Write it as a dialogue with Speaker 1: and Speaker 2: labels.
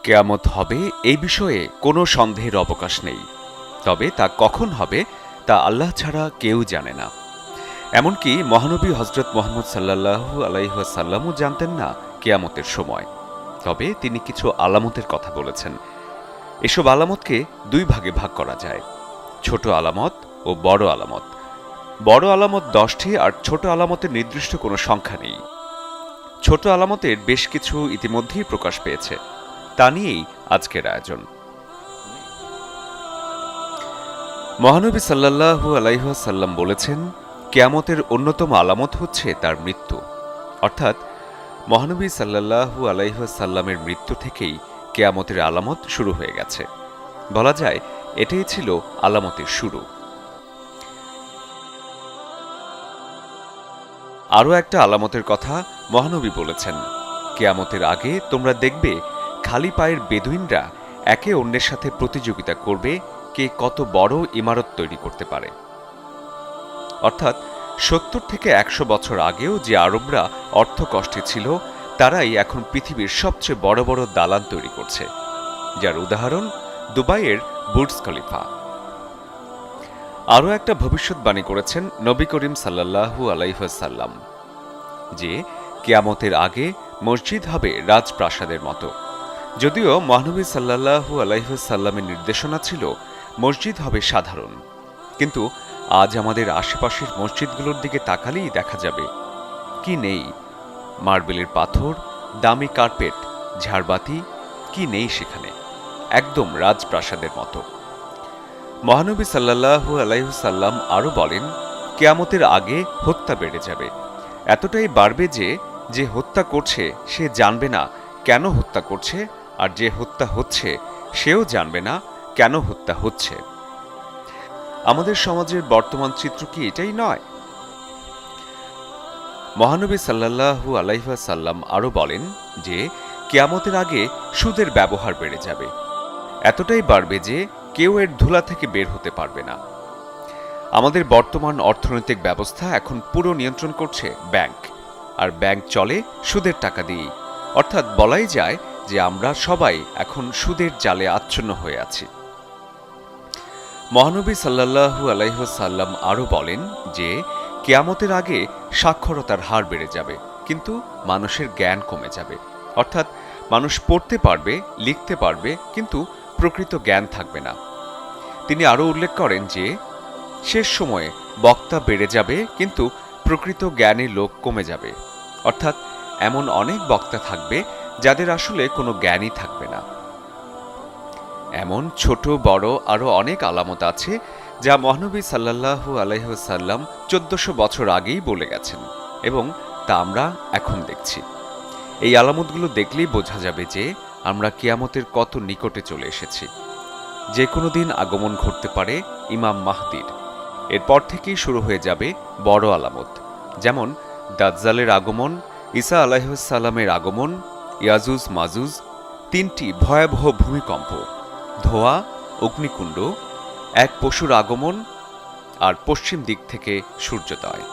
Speaker 1: কিয়ামত হবে এই বিষয়ে কোনো সন্দেহের অবকাশ নেই, তবে তা কখন হবে তা আল্লাহ ছাড়া কেউ জানে না। এমনকি মহানবী হজরত মুহাম্মদ সাল্লাল্লাহু আলাইহি ওয়াসাল্লামও জানতেন না কিয়ামতের সময়। তবে তিনি কিছু আলামতের কথা বলেছেন। এসব আলামতকে দুই ভাগে ভাগ করা যায়, ছোট আলামত ও বড় আলামত। বড় আলামত 10টি আর ছোট আলামতের নির্দিষ্ট কোনো সংখ্যা নেই। ছোট আলামতের বেশ কিছু ইতিমধ্যেই প্রকাশ পেয়েছে, তা নিয়েই আজকের আয়োজন। মহানবী সাল্লাল্লাহু আলাইহি ওয়াসাল্লাম বলেছেন, কিয়ামতের অন্যতম আলামত হচ্ছে তার মৃত্যু। অর্থাৎ মহানবী সাল্লাল্লাহু আলাইহি ওয়াসাল্লামের মৃত্যু থেকেই কিয়ামতের আলামত শুরু হয়ে গেছে। বলা যায় এটাই ছিল আলামতের শুরু। আরও একটা আলামতের কথা মহানবী বলেছেন, কিয়ামতের আগে তোমরা দেখবে খালি পায়ের বেদুইনরা একে অন্যের সাথে প্রতিযোগিতা করবে কে কত বড় ইমারত তৈরি করতে পারে। অর্থাৎ 70 থেকে 100 বছর আগেও যে আরবরা অর্থকষ্টে ছিল, তারাই এখন পৃথিবীর সবচেয়ে বড় বড় দালান তৈরি করছে, যার উদাহরণ দুবাইয়ের বুর্জ খলিফা। আরও একটা ভবিষ্যৎবাণী করেছেন নবী করিম সাল্লাল্লাহু আলাইহি ওয়াসাল্লাম যে কিয়ামতের আগে মসজিদ হবে রাজপ্রাসাদের মতো। যদিও মহানবী সাল্লাল্লাহু আলাইহি ওয়াসাল্লামের নির্দেশনা ছিল মসজিদ হবে সাধারণ, কিন্তু আজ আমাদের আশেপাশের মসজিদগুলোর দিকে তাকালেই দেখা যাবে কি নেই মার্বেলের পাথর, দামি কার্পেট, ঝাড়বাতি, কি নেই সেখানে, একদম রাজপ্রাসাদের মতো। মহানবী সাল্লাল্লাহু আলাইহি ওয়াসাল্লাম আরও বলেন, কিয়ামতের আগে হত্যা বেড়ে যাবে, এতটাই বাড়বে যে যে হত্যা করছে সে জানবে না কেন হত্যা করছে, আর যে হত্যা হচ্ছে সেও জানবে না কেন হত্যা হচ্ছে। আমাদের সমাজের বর্তমান চিত্র কি এটাই নয়? মহানবী সাল্লাল্লাহু আলাইহি ওয়াসাল্লাম আরও বলেন যে কিয়ামতের আগে সুদের ব্যবহার বেড়ে যাবে, এতটাই বাড়বে যে কেউ এর ধুলা থেকে বের হতে পারবে না। আমাদের বর্তমান অর্থনৈতিক ব্যবস্থা এখন পুরো নিয়ন্ত্রণ করছে ব্যাংক, আর ব্যাংক চলে সুদের টাকা দিয়েই। অর্থাৎ বলাই যায় যে আমরা সবাই এখন সুদের জালে আচ্ছন্ন হয়ে আছি। মহানবী সাল্লাল্লাহু আলাইহি ওয়াসাল্লাম আরও বলেন যে কিয়ামতের আগে সাক্ষরতার হার বেড়ে যাবে, কিন্তু মানুষের জ্ঞান কমে যাবে। অর্থাৎ মানুষ পড়তে পারবে, লিখতে পারবে, কিন্তু প্রকৃত জ্ঞান থাকবে না। তিনি আরও উল্লেখ করেন যে শেষ সময়ে বক্তা বেড়ে যাবে, কিন্তু প্রকৃত জ্ঞানী লোক কমে যাবে। অর্থাৎ এমন অনেক বক্তা থাকবে যাদের আসলে কোনো জ্ঞানই থাকবে না। এমন ছোট বড় আরও অনেক আলামত আছে যা মহানবী সাল্লাল্লাহু আলাইহি ওয়াসাল্লাম 1400 বছর আগেই বলে গেছেন, এবং তা আমরা এখন দেখছি। এই আলামতগুলো দেখলেই বোঝা যাবে যে আমরা কিয়ামতের কত নিকটে চলে এসেছি। যে কোনো দিন আগমন ঘটতে পারে ইমাম মাহদির। এরপর থেকেই শুরু হয়ে যাবে বড় আলামত, যেমন দাজ্জালের আগমন, ঈসা আলাইহিস সালামের আগমন, ইয়াজুজ মাজুজ, 3টি ভয়াবহ ভূমিকম্প, ধোঁয়া, অগ্নিকুণ্ড, এক পশুর আগমন, আর পশ্চিম দিক থেকে সূর্যোদয়।